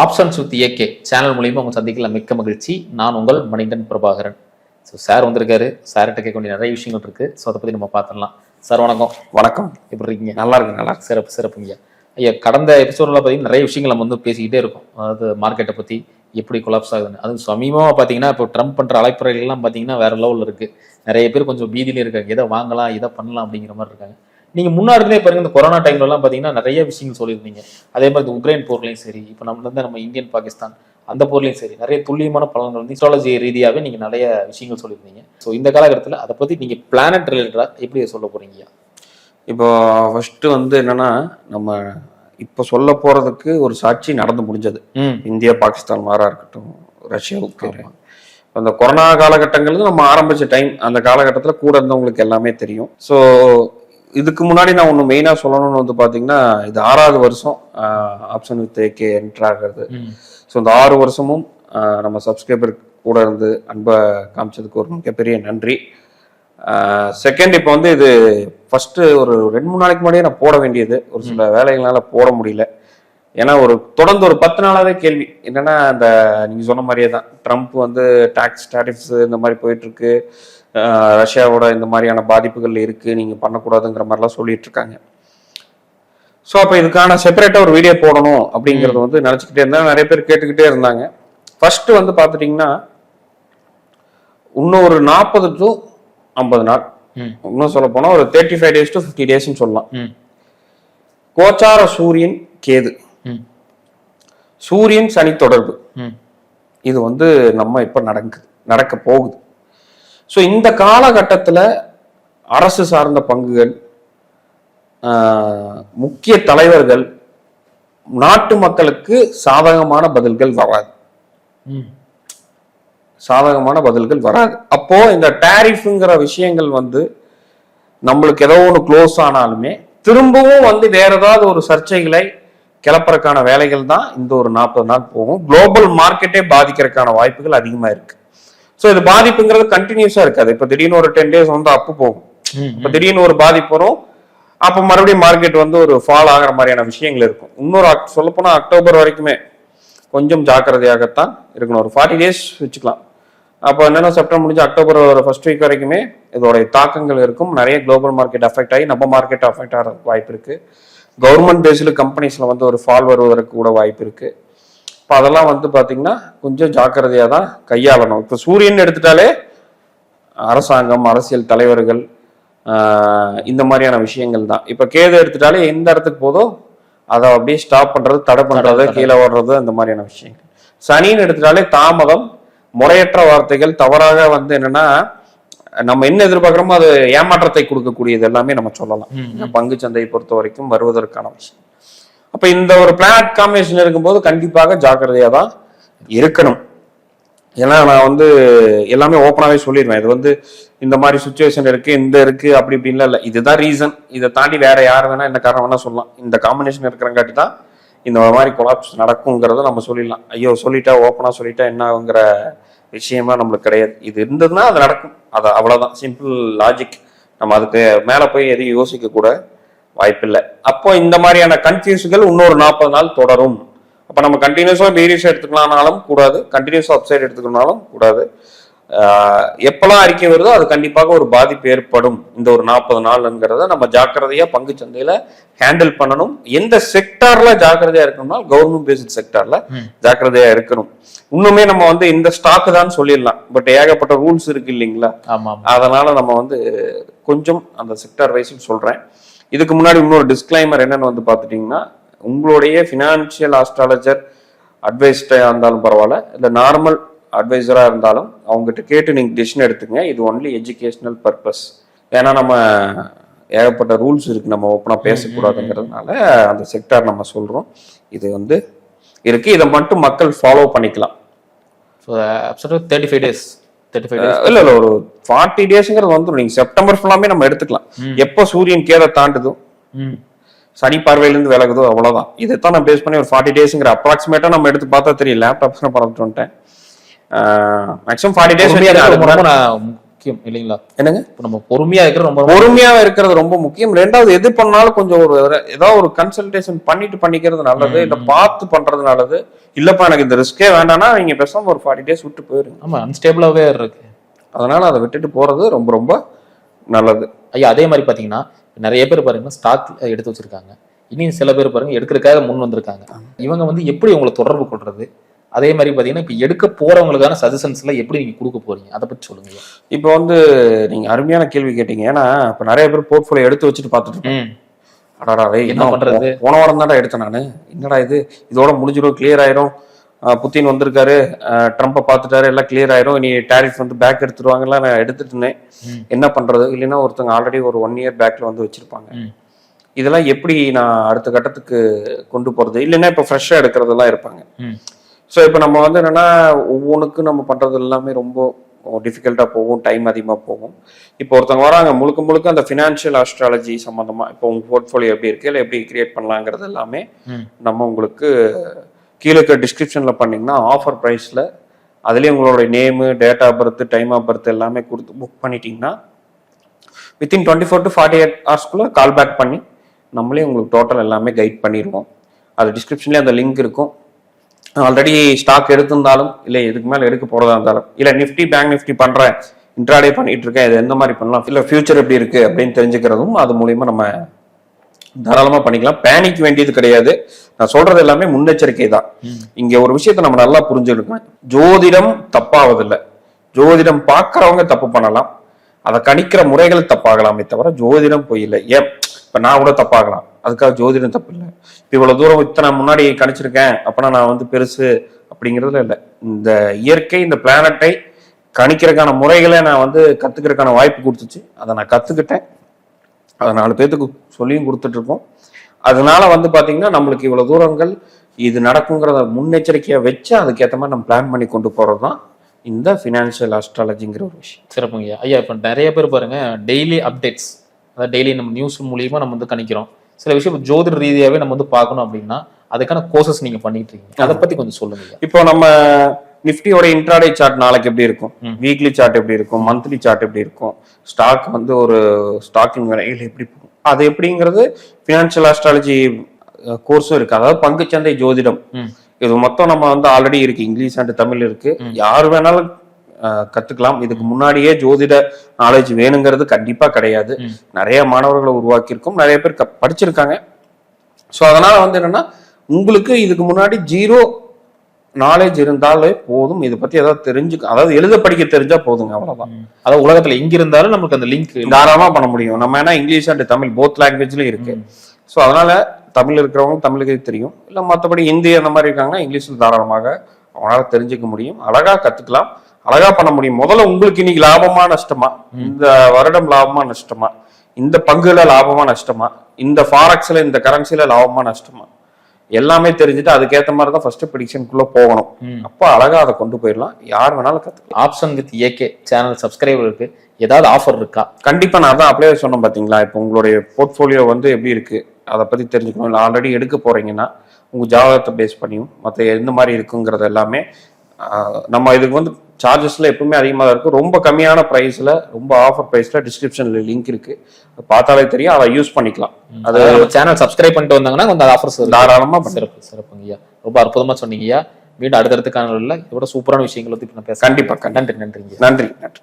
Options with AK channel மூலியமா உங்க சந்திக்கல மிக்க மகிழ்ச்சி. நான் உங்கள் மணிகண்டன் பிரபாகரன். ஸோ சார் வந்திருக்காரு. சார்கிட்ட கேட்க வேண்டிய நிறைய விஷயங்கள் இருக்கு. ஸோ அதை பத்தி நம்ம பார்த்துடலாம். சார் வணக்கம். வணக்கம். எப்படி இருக்கீங்க? நல்லா இருக்கு. நல்லா சிறப்பு சிறப்புங்க ஐயா. கடந்த எபிசோட்ல பார்த்தீங்கன்னா நிறைய விஷயங்கள் நம்ம வந்து பேசிக்கிட்டே இருக்கோம். அதாவது மார்க்கெட்டை பத்தி எப்படி கொலாப்ஸ் ஆகுதுன்னு. அது சமீபமாக பார்த்தீங்கன்னா இப்போ ட்ரம்ப் பண்ற அழைப்புறைகள்லாம் பார்த்தீங்கன்னா வேற லெவலில் இருக்கு. நிறைய பேர் கொஞ்சம் பீதியிலே இருக்காங்க. எதை வாங்கலாம் எதை பண்ணலாம் அப்படிங்கிற மாதிரி இருக்காங்க. நீங்க முன்னாடியே பாருங்க, இந்த கொரோனா டைம்ல எல்லாம் பாத்தீங்கன்னா நிறைய விஷயங்கள் சொல்லியிருந்தீங்க. அதே மாதிரி இந்த உக்ரைன் போர்லையும் சரி, இப்போ நம்ம இந்தியன் பாகிஸ்தான் அந்த போர்லையும் சரி, நிறைய துல்லியமான பலன்கள் வந்து அஸ்ட்ராலஜி ரீதியாவே நீங்க நிறைய விஷயங்கள் சொல்லியிருந்தீங்க. ஸோ இந்த காலகட்டத்தில் அதை பத்தி நீங்க பிளானட் ரிலேட்டடா எப்படி சொல்ல போறீங்க? இப்போ ஃபர்ஸ்ட் வந்து என்னன்னா, நம்ம இப்போ சொல்ல போறதுக்கு ஒரு சாட்சி நடந்து முடிஞ்சது. இந்தியா பாகிஸ்தான் மாறா இருக்கட்டும், ரஷ்யா உக்ரைன். அந்த கொரோனா காலகட்டங்கள் நம்ம ஆரம்பிச்ச டைம், அந்த காலகட்டத்தில் கூட இருந்தவங்களுக்கு எல்லாமே தெரியும். ஸோ இதுக்கு முன்னாடி நான் ஒன்று மெயினாக சொல்லணும்னு வந்து பார்த்தீங்கன்னா, இது 6வது வருஷம் ஆப்ஷன் வித் ஏகே என்ட்ரு ஆகிறது. ஸோ இந்த 6 வருஷமும் நம்ம சப்ஸ்கிரைபர் கூட இருந்து அன்பை காமிச்சதுக்கு ஒரு மிகப்பெரிய நன்றி. செகண்ட், இப்போ வந்து இது ஃபர்ஸ்ட் ஒரு 2-3 நாளைக்கு முன்னாடியே நான் போட வேண்டியது, ஒரு சில வேலைகளால போட முடியல. ஏன்னா தொடர்ந்து ஒரு 10 நாளாவே கேள்வி என்னன்னா, அந்த நீங்க சொன்ன மாதிரியே தான், ட்ரம்ப் வந்து டாக்ஸ் டாரிஃப்ஸ் இந்த மாதிரி போயிட்டு இருக்கு, ரஷ்யாவோட இந்த மாதிரியான பாதிப்புகள் இருக்கு, நீங்க பண்ணக்கூடாதுங்கிற மாதிரிலாம் சொல்லிட்டு இருக்காங்க. ஸோ அப்போ இதுக்கான செப்பரேட்டா ஒரு வீடியோ போடணும் அப்படிங்கறது வந்து நினைச்சுக்கிட்டே இருந்தாங்க. நிறைய பேர் கேட்டுக்கிட்டே இருந்தாங்க. ஃபர்ஸ்ட் வந்து பாத்துட்டீங்கன்னா, இன்னும் ஒரு 40 to 50 நாள், இன்னும் சொல்ல போனா ஒரு 35 days to 50 days சொல்லலாம். கோச்சார சூரியன் கேது, சூரியன் சனி தொடர்பு, இது வந்து நம்ம இப்ப நடக்க போகுது. ஸோ இந்த காலகட்டத்தில் அரசு சார்ந்த பங்குகள், முக்கிய தலைவர்கள், நாட்டு மக்களுக்கு சாதகமான பதில்கள் வராது. அப்போ இந்த டாரிஃப்ங்கிற விஷயங்கள் வந்து நம்மளுக்கு ஏதோ ஒன்று க்ளோஸ் ஆனாலுமே திரும்பவும் வந்து வேற ஏதாவது ஒரு சர்ச்சைகளை கிளப்புறதுக்கான வேலைகள் தான் இந்த ஒரு 40 நாள் போகும். குளோபல் மார்க்கெட்டே பாதிக்கிறதுக்கான வாய்ப்புகள் அதிகமா இருக்கு. ஸோ இது பாதிப்புங்கிறது கண்டினியூஸா இருக்காது. இப்போ திடீர்னு ஒரு 10 days வந்து அப்பு போகும், இப்போ திடீர்னு ஒரு பாதிப்பு வரும், அப்போ மறுபடியும் மார்க்கெட் வந்து ஒரு ஃபால் ஆகிற மாதிரியான விஷயங்கள் இருக்கும். இன்னொரு சொல்ல போனா அக்டோபர் வரைக்குமே கொஞ்சம் ஜாக்கிரதையாகத்தான் இருக்கணும். ஒரு 40 days வச்சுக்கலாம். அப்போ என்னன்னா, செப்டம்பர் முடிஞ்சு அக்டோபர் ஒரு ஃபர்ஸ்ட் வீக் வரைக்குமே இதோடைய தாக்கங்கள் இருக்கும். நிறைய குளோபல் மார்க்கெட் அஃபெக்ட் ஆகி நம்ம மார்க்கெட் அஃபெக்ட் ஆகிற வாய்ப்பு இருக்கு. கவர்மெண்ட் பேஸ்டு கம்பெனிஸ்ல வந்து ஒரு ஃபால் வருவதற்கு கூட வாய்ப்பு இருக்கு. இப்போ அதெல்லாம் வந்து பாத்தீங்கன்னா கொஞ்சம் ஜாக்கிரதையா தான் கையாளணும். இப்போ சூரியன் எடுத்துட்டாலே அரசாங்கம், அரசியல் தலைவர்கள், இந்த மாதிரியான விஷயங்கள் தான். இப்ப கேது எடுத்துட்டாலே எந்த இடத்துக்கு போதோ அதை அப்படியே ஸ்டாப் பண்றது, தடை பண்றது, கீழே வர்றது, அந்த மாதிரியான விஷயங்கள். சனின்னு எடுத்துட்டாலே தாமதம், முறையற்ற வார்த்தைகள், தவறாக வந்து என்னன்னா நம்ம என்ன எதிர்பார்க்கிறோமோ அது ஏமாற்றத்தை கொடுக்கக்கூடியது எல்லாமே நம்ம சொல்லலாம். பங்கு சந்தையை பொறுத்த வரைக்கும் வருவதற்கான விஷயம். அப்ப இந்த ஒரு பிளானட் காம்பினேஷன் இருக்கும்போது கண்டிப்பாக ஜாக்கிரதையா தான் இருக்கணும். ஏன்னா நான் வந்து எல்லாமே ஓப்பனாவே சொல்லிடுவேன். இது வந்து இந்த மாதிரி சுச்சுவேஷன் இருக்கு, இந்த இருக்கு, அப்படி இப்படின்லாம் இல்லை. இதுதான் ரீசன். இதை தாண்டி வேற யார் வேணா என்ன காரணம் வேணா சொல்லலாம். இந்த காம்பினேஷன் இருக்கிறங்காட்டி தான் இந்த மாதிரி கொலாப்ஸ் நடக்குங்கிறத நம்ம சொல்லிடலாம். ஐயோ சொல்லிட்டா, ஓப்பனா சொல்லிட்டா என்ன ஆகுங்கிற விஷயமா நம்மளுக்கு கிடையாது. இது இருந்ததுன்னா அது நடக்கும், அது அவ்வளவுதான். Simple logic. நம்ம அதுக்கு மேல போய் எதையும் யோசிக்க கூட வாய்ப்பில்லை. அப்போ இந்த மாதிரியான கன்ஃபியூஸ்கள் இன்னொரு 40 நாள் தொடரும். அப்ப நம்ம கண்டினியூஸா பீரிஷ் எடுத்துக்கலாம்னாலும் கூடாது, கண்டினியூஸா அப்சைட் எடுத்துக்கணும்னாலும் கூடாது. எப்பெல்லாம் அறிக்கை வருதோ அது கண்டிப்பாக ஒரு பாதிப்பு ஏற்படும் இந்த ஒரு 40 நாள்ங்கிறத நம்ம ஜாக்கிரதையா பங்கு சந்தையில ஹேண்டில் பண்ணணும். எந்த செக்டார்ல ஜாக்கிரதையா இருக்கணும்னா கவர்மெண்ட் பேஸ்ட் செக்டார்ல ஜாக்கிரதையா இருக்கணும். இன்னுமே நம்ம வந்து இந்த ஸ்டாக் தான் சொல்லிடலாம், பட் ஏகப்பட்ட ரூல்ஸ் இருக்கு இல்லைங்களா? அதனால நம்ம வந்து கொஞ்சம் அந்த செக்டார் வைஸ் சொல்றேன். இதுக்கு முன்னாடி இன்னொரு டிஸ்க்ளைமர் என்னன்னு வந்து பாத்துட்டீங்கன்னா, உங்களுடைய பினான்சியல் ஆஸ்ட்ராலஜர் அட்வைஸ்டா இருந்தாலும் பரவாயில்ல, இல்ல நார்மல் அட்வைசரா இருந்தாலும் அவங்ககிட்ட கேட்டு நீங்க டிசிஷன் எடுத்துங்க. இது ஒன்லி எஜுகேஷனல் பர்பஸ். ஏன்னா நம்ம ஏகப்பட்ட ரூல்ஸ் இருக்கு, நம்ம ஓப்பனா பேசக்கூடாதுங்கிறதுனால அந்த செக்டார் நம்ம சொல்றோம். இது வந்து இருக்கு, இதை மட்டும் மக்கள் ஃபாலோ பண்ணிக்கலாம். 35 days இல்ல ஒரு 40 daysங்கிறது வந்துடும். நீங்க செப்டம்பர் ஃபுல்லாமே நம்ம எடுத்துக்கலாம். எப்போ சூரியன் கேதை தாண்டுதோ, சனி பார்வையிலிருந்து விலகுதோ, அவ்வளவுதான். இதைத்தான் நான் பேஸ் பண்ணி ஒரு 40 daysங்கிற அப்ராக்சிமேட்டா நம்ம எடுத்து பார்த்தா தெரியும். லேப்டாப்ஸ் பார்த்துட்டு வந்துட்டேன். மேக்ஸிமம் 40 days முக்கியம் இல்லைங்களா? என்னங்க, இப்போ நம்ம பொறுமையா இருக்கிறது ரொம்ப பொறுமையாக இருக்கிறது ரொம்ப முக்கியம். ரெண்டாவது, எது பண்ணாலும் கொஞ்சம் ஏதாவது ஒரு கன்சல்டேஷன் பண்ணிக்கிறது நல்லது. இல்ல பார்த்து பண்றது நல்லது. இல்லப்பா எனக்கு இந்த ரிஸ்கே வேண்டாம்னா நீங்க பேசாம ஒரு 40 days விட்டு போயிருங்க. ஆமா, அன்ஸ்டேபிளாவே இருக்கு. அதனால அதை விட்டுட்டு போறது ரொம்ப ரொம்ப நல்லது. ஐயா அதே மாதிரி பாத்தீங்கன்னா நிறைய பேர் பாருங்க ஸ்டாக் எடுத்து வச்சிருக்காங்க. இன்னும் சில பேர் பாருங்க எடுக்கிறதுக்காக முன் வந்திருக்காங்க. இவங்க வந்து எப்படி உங்களை தொடர்பு கொள்றது? அதே மாதிரி பாத்தீங்கன்னா இப்ப எடுக்க போறவங்களுக்கான சஜஷன்ஸ்ல எப்படி நீங்க கொடுக்க போறீங்க, அதை பத்தி சொல்லுங்க. இப்போ வந்து நீங்க அருமையான கேள்வி கேட்டீங்க. ஏன்னா இப்ப நிறைய பேர் போர்ட்ஃபோலியோ எடுத்து வச்சுட்டு பார்த்துட்டு இருக்கோம். அடாடா என்ன பண்றது, போன வாரம் தான்டா எடுத்தேன் நானு, என்னடா இது, இதோட முடிஞ்சிடும், கிளியர் ஆயிரும், புத்தின் வந்திருக்காரு, ட்ரம்ப்பை பார்த்துட்டாரு, எல்லாம் கிளியர் ஆயிரும், நீ டேரிஃப் வந்து பேக் எடுத்துருவாங்கலாம் நான் எடுத்துட்டு இருந்தேன், என்ன பண்றது? இல்லைன்னா ஒருத்தவங்க ஆல்ரெடி ஒரு 1 year பேக்ல வந்து வச்சிருப்பாங்க. இதெல்லாம் எப்படி நான் அடுத்த கட்டத்துக்கு கொண்டு போறது? இல்லைன்னா இப்ப ஃப்ரெஷ்ஷா எடுக்கிறதெல்லாம் இருப்பாங்க. ஸோ இப்போ நம்ம வந்து என்னன்னா ஒவ்வொன்றுக்கும் நம்ம பண்றது எல்லாமே ரொம்ப டிஃபிகல்ட்டா போகும், டைம் அதிகமாக போகும். இப்போ ஒருத்தவங்க வராங்க முழுக்க முழுக்க அந்த ஃபினான்ஷியல் ஆஸ்ட்ராலஜி சம்மந்தமா, இப்போ உங்க போர்ட்ஃபோலியோ எப்படி இருக்கு, இல்லை எப்படி கிரியேட் பண்ணலாங்கிறது எல்லாமே நம்ம உங்களுக்கு கீழே இருக்க டிஸ்கிரிப்ஷன்ல பண்ணீங்கன்னா ஆஃபர் ப்ரைஸ்ல அதுலேயும் உங்களோட name, date of birth, time of birth எல்லாமே கொடுத்து புக் பண்ணிட்டீங்கன்னா within 24 to 48 hours call back பண்ணி நம்மளே உங்களுக்கு டோட்டல் எல்லாமே கைட் பண்ணிடுவோம். அது டிஸ்கிரிப்ஷன்லேயே அந்த லிங்க் இருக்கும். ஆல்ரெடி ஸ்டாக் எடுத்திருந்தாலும், இல்லை இதுக்கு மேலே எடுக்க போறதா இருந்தாலும், இல்லை நிஃப்டி பேங்க் நிஃப்டி பண்றேன், இன்ட்ராடே பண்ணிட்டு இருக்கேன், இது எந்த மாதிரி பண்ணலாம், இல்லை ஃபியூச்சர் எப்படி இருக்கு அப்படின்னு தெரிஞ்சுக்கிறதும் அது மூலியமா நம்ம தாராளமா பண்ணிக்கலாம். பேனிக் வேண்டியது கிடையாது. நான் சொல்றது எல்லாமே முன்னெச்சரிக்கை தான். இங்க ஒரு விஷயத்த நம்ம நல்லா புரிஞ்சுக்கணும். ஜோதிடம் தப்பாவதில்லை. ஜோதிடம் பார்க்கறவங்க தப்பு பண்ணலாம், அதை கணிக்கிற முறைகள் தப்பாகலாமே தவிர ஜோதிடம் போய் இல்லை. ஏன் இப்ப நான் கூட தப்பாகலாம், அதுக்காக ஜோதிடம் தப்பு இல்லை. இப்ப இவ்வளவு தூரம் இத்தனை முன்னாடி கணிச்சிருக்கேன் அப்படின்னா நான் வந்து பெருசு அப்படிங்கிறதுல இல்லை. இந்த இயற்கை, இந்த பிளானட்டை கணிக்கிறதுக்கான முறைகளை நான் வந்து கத்துக்கிறதுக்கான வாய்ப்பு கொடுத்துச்சு. அதை நான் கத்துக்கிட்டேன். அதை 4 பேத்துக்கு சொல்லியும் கொடுத்துட்டு இருக்கோம். அதனால வந்து பாத்தீங்கன்னா நம்மளுக்கு இவ்வளவு தூரங்கள் இது நடக்குங்கிறத முன்னெச்சரிக்கையா வச்சு அதுக்கேற்ற மாதிரி நம்ம பிளான் பண்ணி கொண்டு போறதுதான் இந்த ஃபினான்ஷியல் ஆஸ்ட்ராலஜிங்கிற ஒரு விஷயம். சிறப்புங்க ஐயா. இப்ப நிறைய பேர் பாருங்க டெய்லி அப்டேட்ஸ், அதாவது டெய்லி நம்ம நியூஸ் மூலியமா நம்ம வந்து கணிக்கிறோம். சில விஷயம் ஜோதிட ரீதியாவே நம்ம வந்து பார்க்கணும் அப்படின்னா அதுக்கான கோர்சஸ் நீங்க பண்ணிட்டு இருக்கீங்க, அதை பத்தி கொஞ்சம் சொல்லுங்க. இப்போ நம்ம நிஃப்டியோட இன்ட்ராடே சார்ட் நாளைக்கு எப்படி இருக்கும், வீக்லி சார்ட் எப்படி இருக்கும், மந்த்லி சார்ட் எப்படி இருக்கும், ஸ்டாக் வந்து ஒரு ஸ்டாக்கிங் விலைகள் எப்படி போகும், அது எப்படிங்கிறது ஃபினான்ஷியல் ஆஸ்ட்ராலஜி கோர்ஸும் இருக்கு. அதாவது பங்குச்சந்தை ஜோதிடம், இது மொத்தம் நம்ம வந்து ஆல்ரெடி இருக்கு, இங்கிலீஷ் அண்ட் தமிழ் இருக்கு. யார் வேணாலும் கத்துக்கலாம். இதுக்கு முன்னாடியே ஜோதிட நாலேஜ் வேணுங்கிறது கண்டிப்பா கிடையாது. நிறைய மாணவர்களை உருவாக்கி இருக்கோம், நிறைய பேர் படிச்சிருக்காங்க. ஸோ அதனால வந்து என்னன்னா உங்களுக்கு இதுக்கு முன்னாடி 0 நாலேஜ் இருந்தாலே போதும். இதை பத்தி ஏதாவது தெரிஞ்சுக்க, அதாவது எழுத படிக்க தெரிஞ்சா போதுங்க, அவ்வளவுதான். அதாவது உலகத்துல எங்க இருந்தாலும் நமக்கு அந்த லிங்க் தாராளமா பண்ண முடியும். நம்ம ஏன்னா இங்கிலீஷ் அண்ட் தமிழ் போத் லாங்குவேஜ்லயும் இருக்கு. ஸோ அதனால தமிழ் இருக்கிறவங்க தமிழுக்கு தெரியும், இல்லை மற்றபடி ஹிந்தி அந்த மாதிரி இருக்காங்கன்னா இங்கிலீஷ்ல தாராளமாக அவங்களால தெரிஞ்சுக்க முடியும். அழகா கத்துக்கலாம், அழகா பண்ண முடியும். முதல்ல உங்களுக்கு இன்னைக்கு லாபமா நஷ்டமா, இந்த வருடம் லாபமா நஷ்டமா, இந்த பங்குல லாபமா நஷ்டமா, இந்த ஃபாரெக்ஸ்ல இந்த கரன்சில லாபமா நஷ்டமா, எல்லாமே தெரிஞ்சுட்டு அதுக்கேற்ற மாதிரி தான் ஃபர்ஸ்ட் ப்ரெடிக்ஷனுக்குள்ள போகணும். அப்போ அழகா அதை கொண்டு போயிடலாம், யார் வேணாலும் கத்துக்கலாம். ஆப்ஷன் வித் ஏகே சேனல் சப்ஸ்கிரைபருக்கு ஏதாவது ஆஃபர் இருக்கா? கண்டிப்பா. நான் தான் அப்படியே சொன்னேன் பாத்தீங்களா, இப்போ உங்களுடைய போர்ட்ஃபோலியோ வந்து எப்படி இருக்கு அதை பத்தி தெரிஞ்சுக்கணும். இல்லை ஆல்ரெடி எடுக்க போறீங்கன்னா உங்க ஜாதகத்தை பேஸ் பண்ணியும் மற்ற எந்த மாதிரி இருக்குங்கிறது எல்லாமே நம்ம இதுக்கு வந்து சார்ஜஸ்ல எப்பவுமே அதிகமாக தான் இருக்கும். ரொம்ப கம்மியான ப்ரைஸ்ல, ரொம்ப ஆஃபர் ப்ரைஸ்ல டிஸ்கிரிப்ஷன்ல லிங்க் இருக்கு, பார்த்தாலே தெரியும், அதை யூஸ் பண்ணிக்கலாம். அது சேனல் சப்ஸ்கிரைப் பண்ணிட்டு வந்தாங்கன்னா கொஞ்சம் ஆஃபர்ஸ் தாராளமா. சிறப்புங்கய்யா, ரொம்ப அற்புதமா சொன்னீங்கய்யா. மீண்டும் அடுத்தடுத்த காணொலியில் இதோட சூப்பரான விஷயங்கள் வந்து இப்ப நான் பேச. கண்டிப்பா. நன்றி. நன்றி.